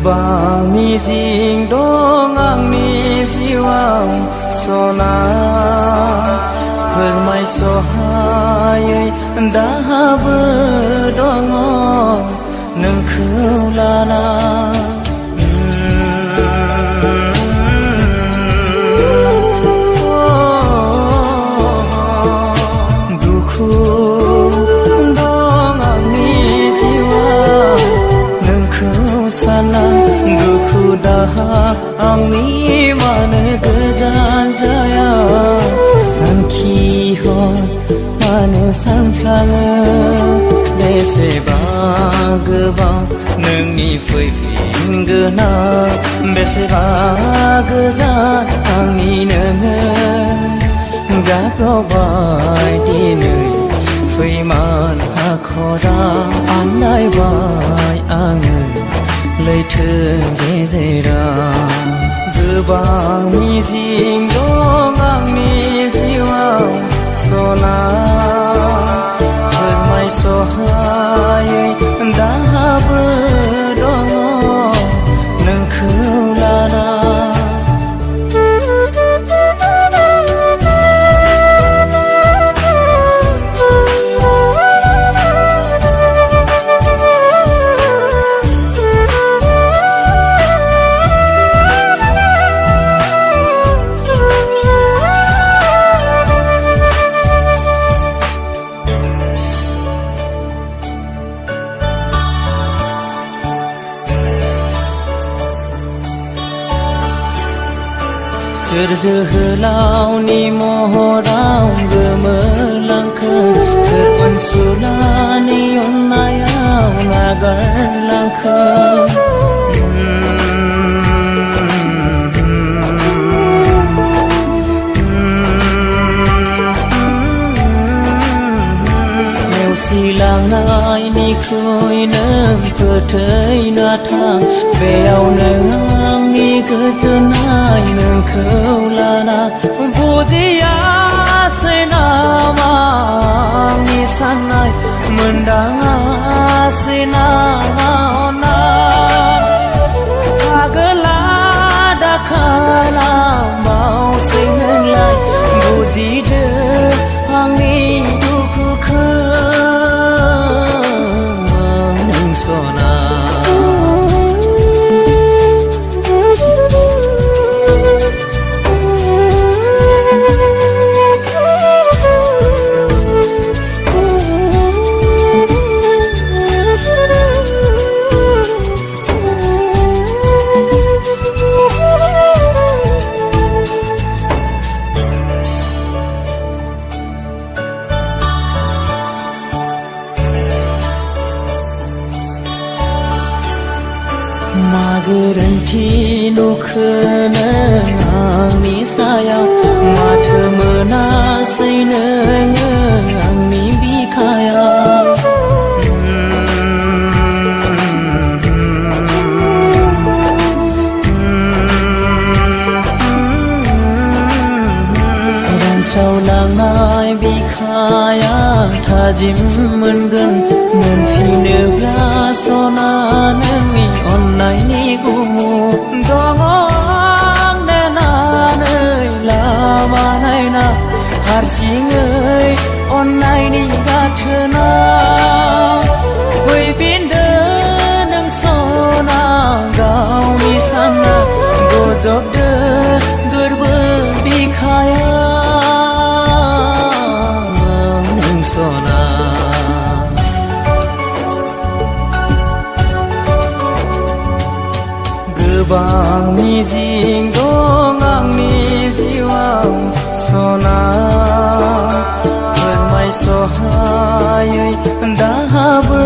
गोबां मिजिं दं आंनि जिउआव सना फोरमायस'हायै दाहाबो दङ नोंखौ लाना दुखु दं आंनि जिउआव नोंखौ साना दुखु दाहा आंनि मानो गोजान जाया सानखिहर मानो सानफ्लाङो बेसेबा गोबां नोंनि फैफिनगोना बेसेबा गोजान आंनि नोङो गाब्रबाय दिनै फैमान हाखरा आन्दायबाय आङो लैथो गेजेराव गोबां मिजिं दं आंनि जिउआव सना फोरमायस'हायै दाहाबो दङ नोंखौ लाना सोर जोहोलावनि महराव गोमोरलांखो सोर अनसुलानि अननायाव नागारलांखो नेवसिलांनायनिख्रुइ नों फोथैना थां बेयावनो आंनि गोजोननाय नोंखौ लाना बुजियासै नामा आंनि साननाय मोनदाङासै नामा अननाय आगोला दाखालामावसै नोंलाय बुजिदो आंनि दुखुखौ नों सना मा गोरोन्थि नुखो नों आंनि सायाव माथो मोनासै नोङो आंनि बिखायाव रानस्रावलांनाय बिखाया थाजिम मोनगोन मोनफिनोब्ला सना नोंनि अननायनि गुमु दङ नेनानै लामा नायना हारसिङै अननायनि गाथोनाव फैफिनदो नों सना गावनि सानना गजबदो गोरबो बिखायाव नों सना गोबां मिजिं दं आंनि जिउआव सना फोरमायस'हायै दाहाबो